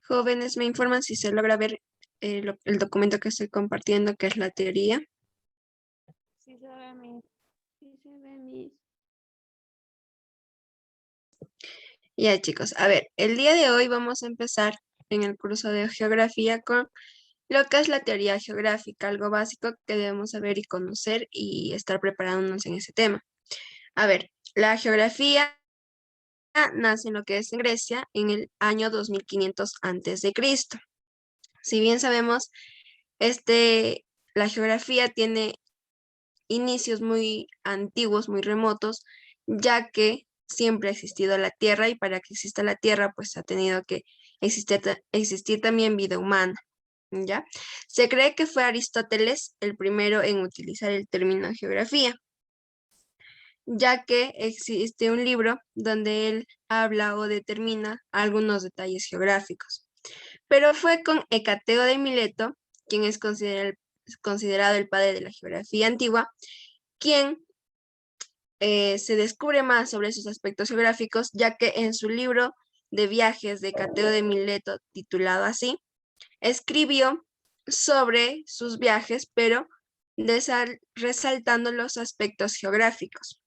Jóvenes, me informan si se logra ver el documento que estoy compartiendo, que es la teoría. Sí se ve, Miss. Sí se ve, Miss. Ya, chicos, a ver, el día de hoy vamos a empezar en el curso de geografía con lo que es la teoría geográfica, algo básico que debemos saber y conocer y estar preparándonos en ese tema. A ver, la geografía nace en lo que es en Grecia en el año 2500 antes de Cristo. Si bien sabemos, la geografía tiene inicios muy antiguos, muy remotos, ya que siempre ha existido la Tierra y para que exista la Tierra, pues ha tenido que existir también vida humana, ¿ya? Se cree que fue Aristóteles el primero en utilizar el término geografía, ya que existe un libro donde él habla o determina algunos detalles geográficos. Pero fue con Hecateo de Mileto, quien es considerado el padre de la geografía antigua, quien se descubre más sobre sus aspectos geográficos, ya que en su libro de viajes de Cateo de Mileto, titulado así, escribió sobre sus viajes, pero resaltando los aspectos geográficos.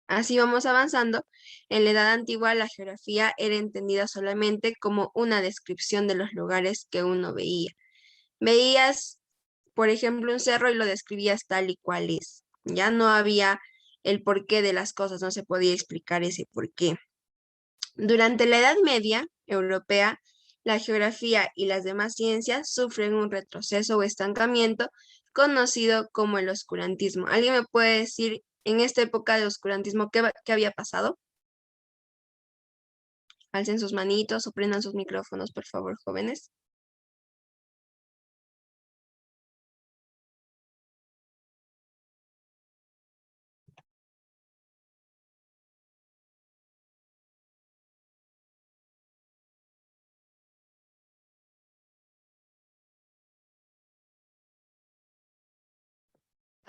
Así vamos avanzando. En la Edad Antigua, la geografía era entendida solamente como una descripción de los lugares que uno veía. Veías, por ejemplo, un cerro y lo describías tal y cual es. Ya no había el porqué de las cosas, no se podía explicar ese porqué. Durante la Edad Media europea, la geografía y las demás ciencias sufren un retroceso o estancamiento conocido como el oscurantismo. ¿Alguien me puede decir en esta época de oscurantismo qué había pasado? Alcen sus manitos o prendan sus micrófonos, por favor, jóvenes.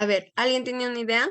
A ver, ¿alguien tiene una idea?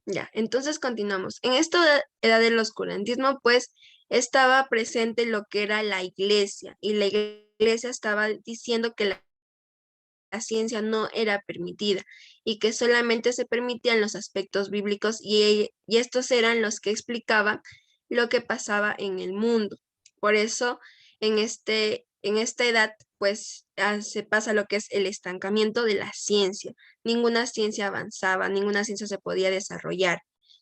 Ya, entonces continuamos. En esta edad del oscurantismo, pues estaba presente lo que era la iglesia y la iglesia estaba diciendo que la ciencia no era permitida y que solamente se permitían los aspectos bíblicos y estos eran los que explicaban lo que pasaba en el mundo. Por eso, en esta edad, pues se pasa lo que es el estancamiento de la ciencia. Ninguna ciencia avanzaba, ninguna ciencia se podía desarrollar.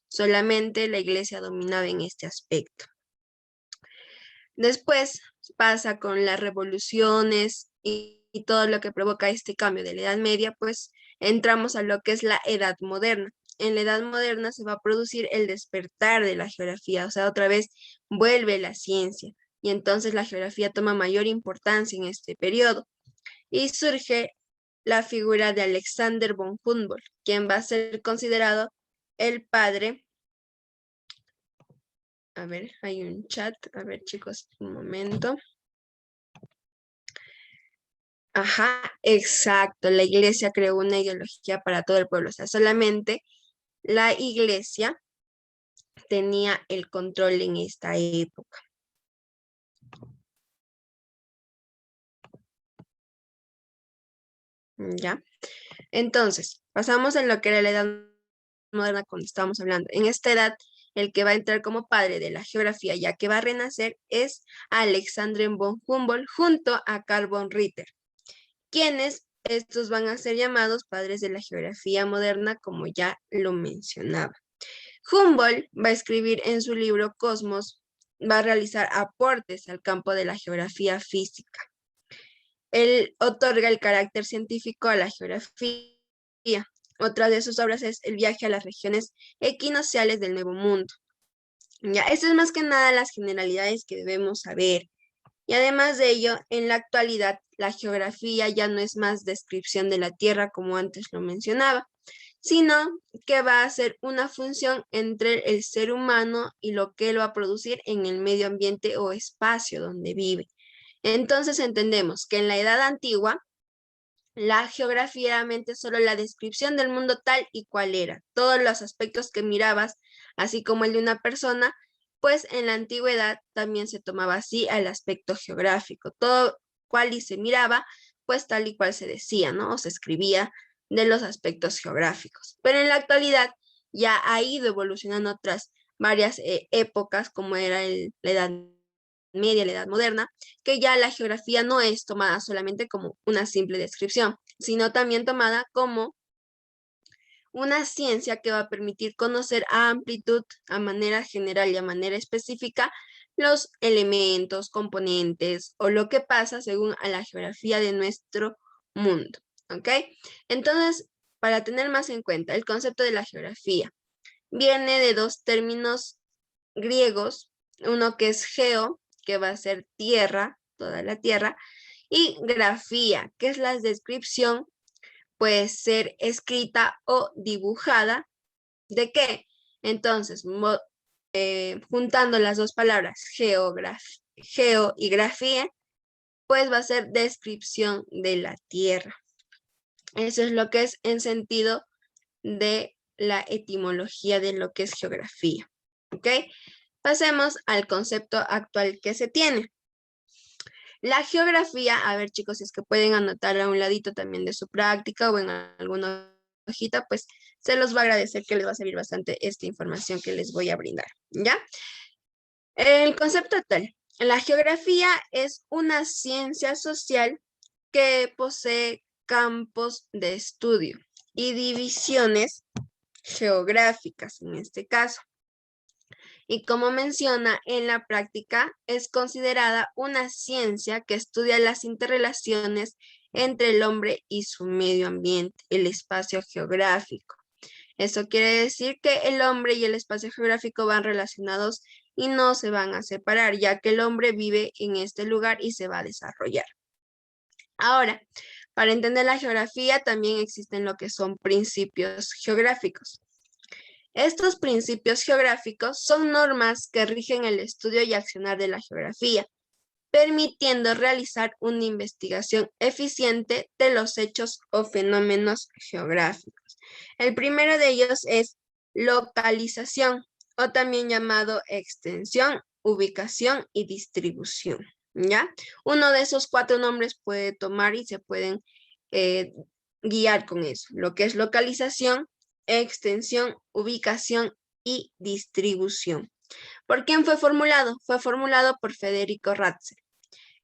Solamente la iglesia dominaba en este aspecto. Después pasa con las revoluciones y todo lo que provoca este cambio de la Edad Media, pues entramos a lo que es la Edad Moderna. En la Edad Moderna se va a producir el despertar de la geografía, o sea, otra vez vuelve la ciencia y entonces la geografía toma mayor importancia en este periodo y surge la figura de Alexander von Humboldt, quien va a ser considerado el padre. A ver, hay un chat. A ver, chicos, un momento. Ajá, exacto. La iglesia creó una ideología para todo el pueblo. O sea, solamente la iglesia tenía el control en esta época. ¿Ya? Entonces, pasamos en lo que era la edad moderna cuando estábamos hablando. En esta edad, el que va a entrar como padre de la geografía, ya que va a renacer, es Alexander von Humboldt junto a Carl von Ritter, quienes estos van a ser llamados padres de la geografía moderna, como ya lo mencionaba. Humboldt va a escribir en su libro Cosmos, va a realizar aportes al campo de la geografía física. Él otorga el carácter científico a la geografía. Otra de sus obras es El viaje a las regiones equinocciales del Nuevo Mundo. Ya, esto es más que nada las generalidades que debemos saber. Y además de ello, en la actualidad, la geografía ya no es más descripción de la Tierra como antes lo mencionaba, sino que va a ser una función entre el ser humano y lo que él va a producir en el medio ambiente o espacio donde vive. Entonces entendemos que en la Edad Antigua, La geografía era mente solo la descripción del mundo tal y cual era. Todos los aspectos que mirabas, así como el de una persona, pues en la antigüedad también se tomaba así al aspecto geográfico. Todo cual y se miraba, pues tal y cual se decía, ¿no? O se escribía de los aspectos geográficos. Pero en la actualidad ya ha ido evolucionando otras varias épocas, como era la Edad Media, la Edad Moderna, que ya la geografía no es tomada solamente como una simple descripción, sino también tomada como una ciencia que va a permitir conocer a amplitud, a manera general y a manera específica, los elementos, componentes o lo que pasa según a la geografía de nuestro mundo. ¿Ok? Entonces, para tener más en cuenta, el concepto de la geografía viene de dos términos griegos, uno que es geo, que va a ser tierra, toda la tierra, y grafía, que es la descripción, puede ser escrita o dibujada. ¿De qué? Entonces, juntando las dos palabras geo y grafía, pues va a ser descripción de la tierra. Eso es lo que es en sentido de la etimología de lo que es geografía. ¿Ok? Pasemos al concepto actual que se tiene. La geografía, a ver chicos, si es que pueden anotar a un ladito también de su práctica o en alguna hojita, pues se los va a agradecer, que les va a servir bastante esta información que les voy a brindar, ¿ya? El concepto actual. La geografía es una ciencia social que posee campos de estudio y divisiones geográficas en este caso. Y como menciona, en la práctica es considerada una ciencia que estudia las interrelaciones entre el hombre y su medio ambiente, el espacio geográfico. Eso quiere decir que el hombre y el espacio geográfico van relacionados y no se van a separar, ya que el hombre vive en este lugar y se va a desarrollar. Ahora, para entender la geografía también existen lo que son principios geográficos. Estos principios geográficos son normas que rigen el estudio y accionar de la geografía, permitiendo realizar una investigación eficiente de los hechos o fenómenos geográficos. El primero de ellos es localización, o también llamado extensión, ubicación y distribución, ¿ya? Uno de esos cuatro nombres puede tomar y se pueden guiar con eso. Lo que es localización, extensión, ubicación y distribución. ¿Por quién fue formulado? Fue formulado por Federico Ratzel.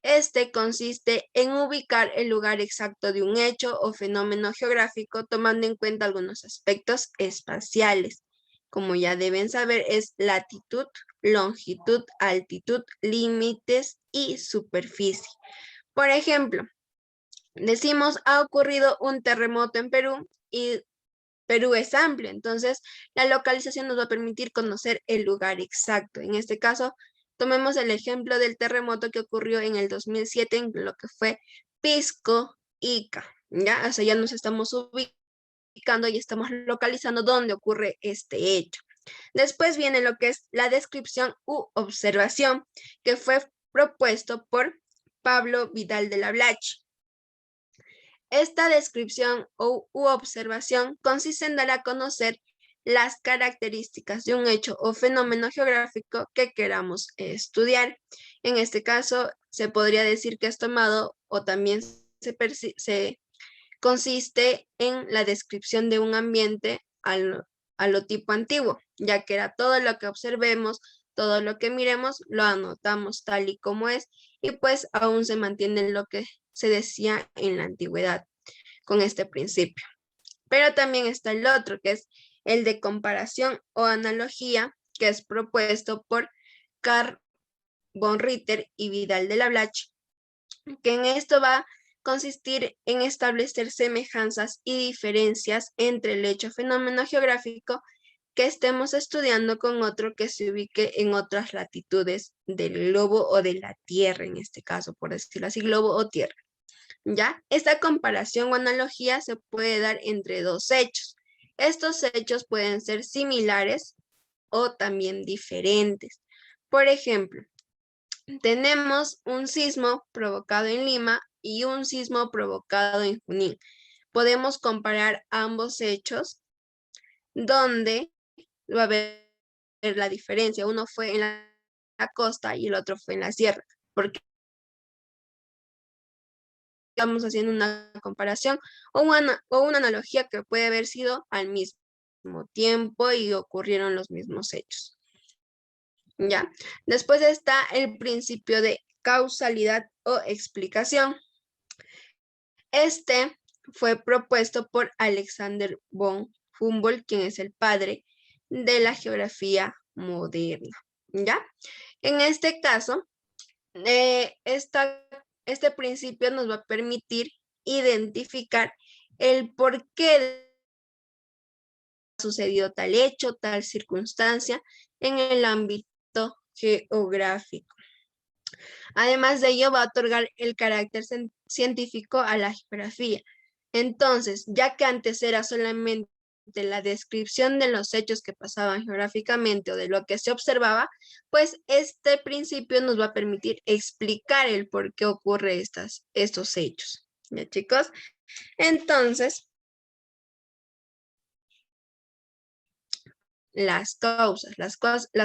Este consiste en ubicar el lugar exacto de un hecho o fenómeno geográfico tomando en cuenta algunos aspectos espaciales. Como ya deben saber, es latitud, longitud, altitud, límites y superficie. Por ejemplo, decimos, ha ocurrido un terremoto en Perú y Perú es amplio, entonces la localización nos va a permitir conocer el lugar exacto. En este caso, tomemos el ejemplo del terremoto que ocurrió en el 2007 en lo que fue Pisco Ica, ¿ya? O sea, ya nos estamos ubicando y estamos localizando dónde ocurre este hecho. Después viene lo que es la descripción u observación, que fue propuesto por Pablo Vidal de la Blache. Esta descripción u observación consiste en dar a conocer las características de un hecho o fenómeno geográfico que queramos estudiar. En este caso, se podría decir que es tomado o también se consiste en la descripción de un ambiente a lo tipo antiguo, ya que era todo lo que observemos, todo lo que miremos, lo anotamos tal y como es, y pues aún se mantiene lo que se decía en la antigüedad con este principio. Pero también está el otro, que es el de comparación o analogía, que es propuesto por Carl von Ritter y Vidal de la Blache, que en esto va a consistir en establecer semejanzas y diferencias entre el hecho fenómeno geográfico que estemos estudiando con otro que se ubique en otras latitudes del globo o de la Tierra, en este caso, por decirlo así, globo o Tierra. ¿Ya? Esta comparación o analogía se puede dar entre dos hechos. Estos hechos pueden ser similares o también diferentes. Por ejemplo, tenemos un sismo provocado en Lima y un sismo provocado en Junín. Podemos comparar ambos hechos donde va a haber la diferencia. Uno fue en la costa y el otro fue en la sierra, porque estamos haciendo una comparación o una analogía que puede haber sido al mismo tiempo y ocurrieron los mismos hechos. ¿Ya? Después está el principio de causalidad o explicación. Este fue propuesto por Alexander von Humboldt, quien es el padre de la geografía moderna. ¿Ya? En este caso, este principio nos va a permitir identificar el por qué ha sucedido tal hecho, tal circunstancia en el ámbito geográfico. Además de ello, va a otorgar el carácter científico a la geografía. Entonces, ya que antes era solamente la descripción de los hechos que pasaban geográficamente o de lo que se observaba, pues este principio nos va a permitir explicar el por qué ocurre estos hechos. ¿Ya, chicos? Entonces, las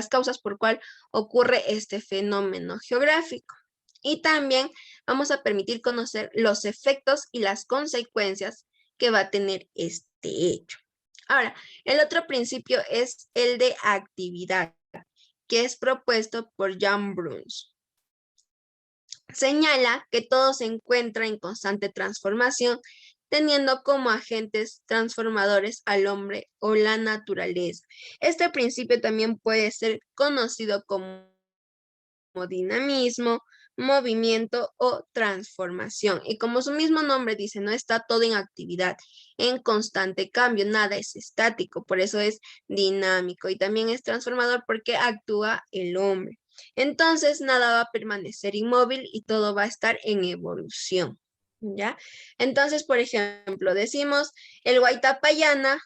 causas por cuál ocurre este fenómeno geográfico. Y también vamos a permitir conocer los efectos y las consecuencias que va a tener este hecho. Ahora, el otro principio es el de actividad, que es propuesto por Jan Bruns. Señala que todo se encuentra en constante transformación, teniendo como agentes transformadores al hombre o la naturaleza. Este principio también puede ser conocido como dinamismo, movimiento o transformación. Y como su mismo nombre dice, no está todo en actividad, en constante cambio, nada es estático, por eso es dinámico y también es transformador porque actúa el hombre. Entonces, nada va a permanecer inmóvil y todo va a estar en evolución, ¿ya? Entonces, por ejemplo, decimos, el Huaytapallana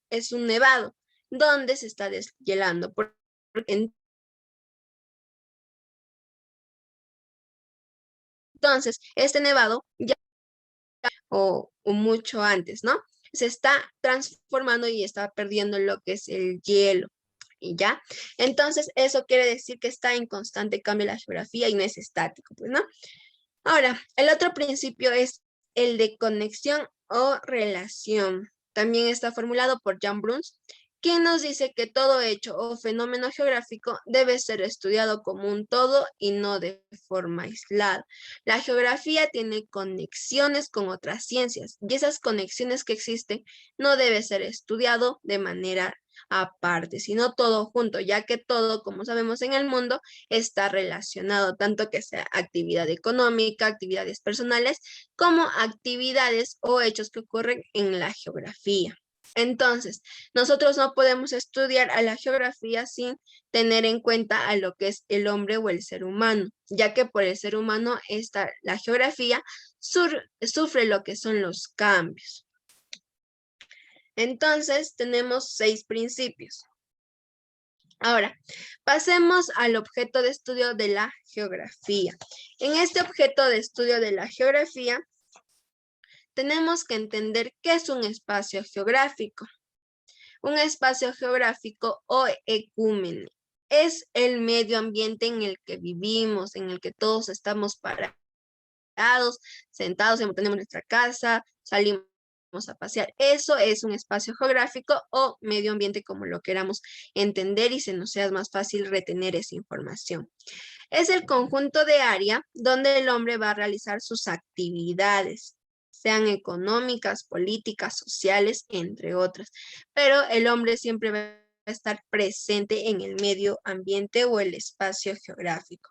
es un nevado, donde se está deshielando. Entonces, este nevado ya o mucho antes, ¿no? Se está transformando y está perdiendo lo que es el hielo. ¿Y ya? Entonces, eso quiere decir que está en constante cambio la geografía y no es estático, pues, ¿no? Ahora, el otro principio es el de conexión o relación. También está formulado por Jan Bruns, quien nos dice que todo hecho o fenómeno geográfico debe ser estudiado como un todo y no de forma aislada. La geografía tiene conexiones con otras ciencias y esas conexiones que existen no debe ser estudiado de manera aparte, sino todo junto, ya que todo, como sabemos en el mundo, está relacionado, tanto que sea actividad económica, actividades personales, como actividades o hechos que ocurren en la geografía. Entonces, nosotros no podemos estudiar a la geografía sin tener en cuenta a lo que es el hombre o el ser humano, ya que por el ser humano la geografía sufre lo que son los cambios. Entonces, tenemos 6 principios. Ahora, pasemos al objeto de estudio de la geografía. En este objeto de estudio de la geografía, tenemos que entender qué es un espacio geográfico. Un espacio geográfico o ecúmene es el medio ambiente en el que vivimos, en el que todos estamos parados, sentados, tenemos nuestra casa, salimos a pasear. Eso es un espacio geográfico o medio ambiente, como lo queramos entender y se nos sea más fácil retener esa información. Es el conjunto de área donde el hombre va a realizar sus actividades, sean económicas, políticas, sociales, entre otras. Pero el hombre siempre va a estar presente en el medio ambiente o el espacio geográfico.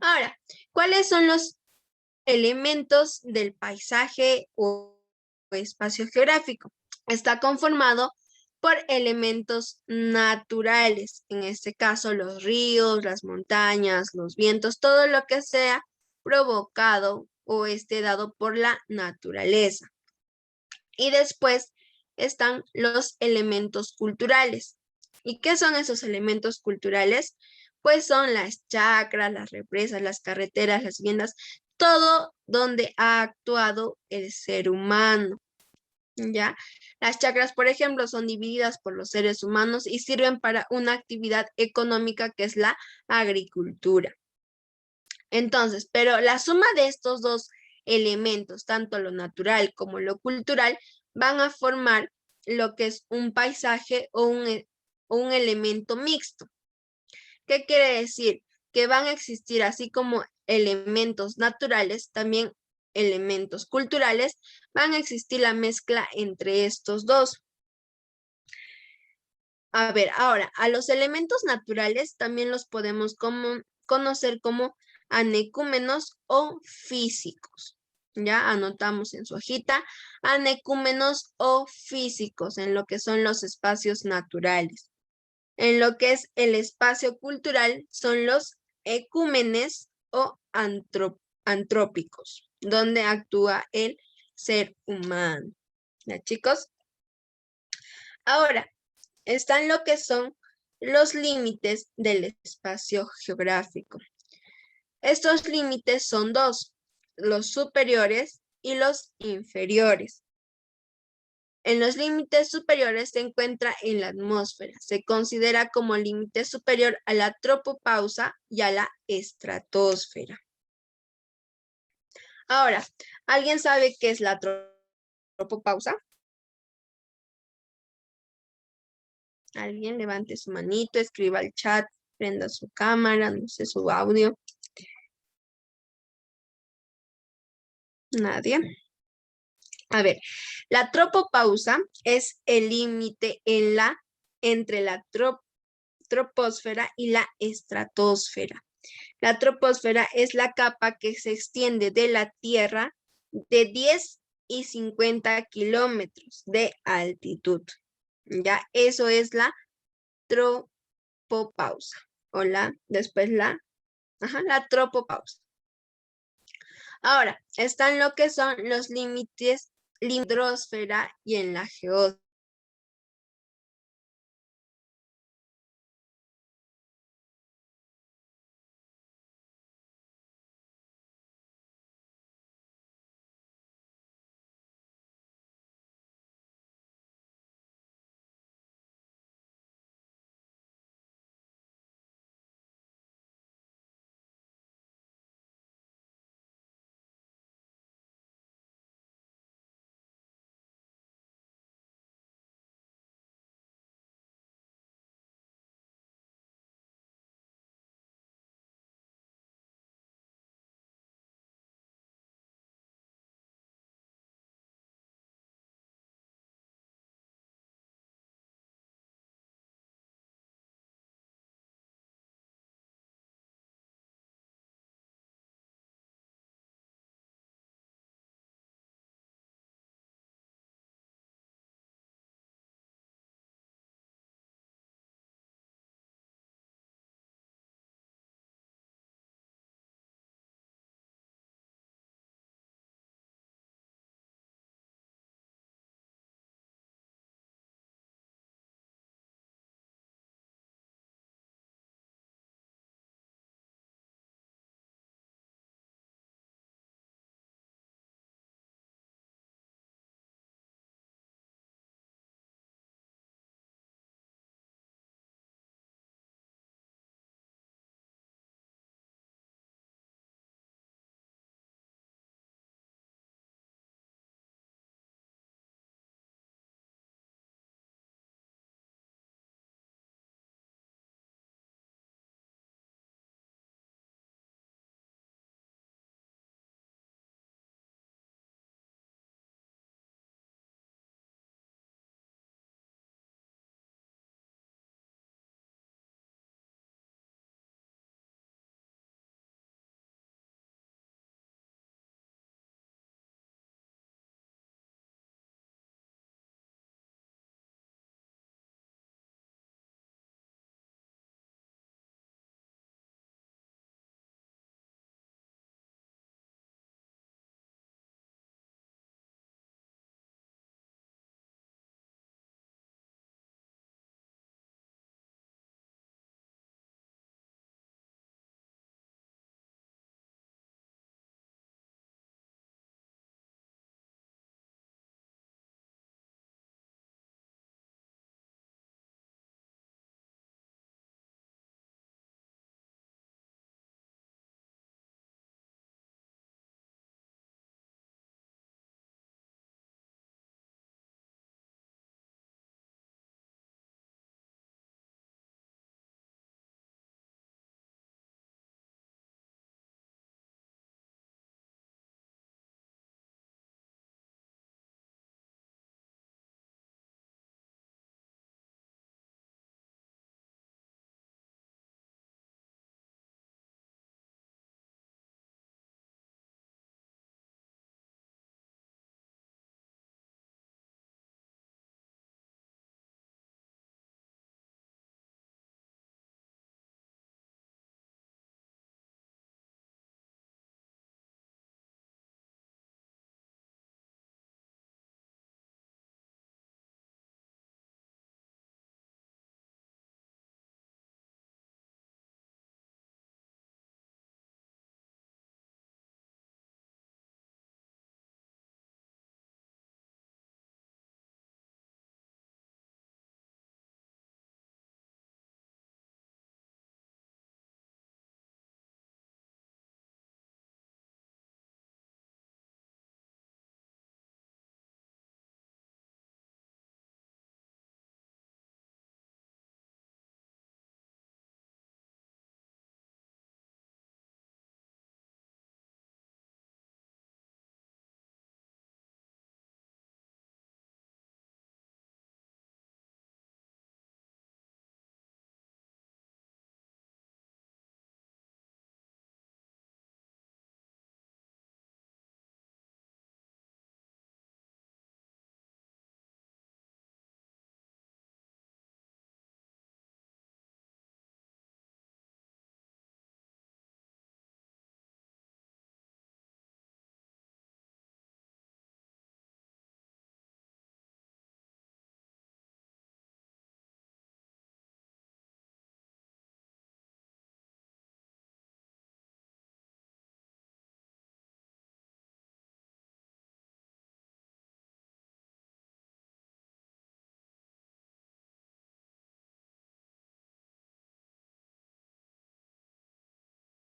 Ahora, ¿cuáles son los elementos del paisaje o espacio geográfico? Está conformado por elementos naturales, en este caso los ríos, las montañas, los vientos, todo lo que sea provocado o esté dado por la naturaleza. Y después están los elementos culturales. ¿Y qué son esos elementos culturales? Pues son las chacras, las represas, las carreteras, las viviendas, todo donde ha actuado el ser humano. ¿Ya? Las chacras, por ejemplo, son divididas por los seres humanos y sirven para una actividad económica que es la agricultura. Entonces, pero la suma de estos dos elementos, tanto lo natural como lo cultural, van a formar lo que es un paisaje o un elemento mixto. ¿Qué quiere decir? Que van a existir así como elementos naturales, también elementos culturales, van a existir la mezcla entre estos dos. A ver, ahora, a los elementos naturales también los podemos conocer como anecúmenos o físicos. Ya anotamos en su hojita, anecúmenos o físicos en lo que son los espacios naturales. En lo que es el espacio cultural son los ecúmenes o antrópicos, donde actúa el ser humano. ¿Ya, chicos? Ahora, están lo que son los límites del espacio geográfico. Estos límites son dos, los superiores y los inferiores. En los límites superiores se encuentra en la atmósfera. Se considera como límite superior a la tropopausa y a la estratosfera. Ahora, ¿alguien sabe qué es la tropopausa? Alguien levante su manito, escriba al chat, prenda su cámara, no sé, su audio. Nadie. A ver, la tropopausa es el límite entre la troposfera y la estratosfera. La troposfera es la capa que se extiende de la Tierra de 10 y 50 kilómetros de altitud. Ya, eso es la tropopausa. O después la tropopausa. Ahora, están lo que son los límites en la hidrosfera y en la geosfera.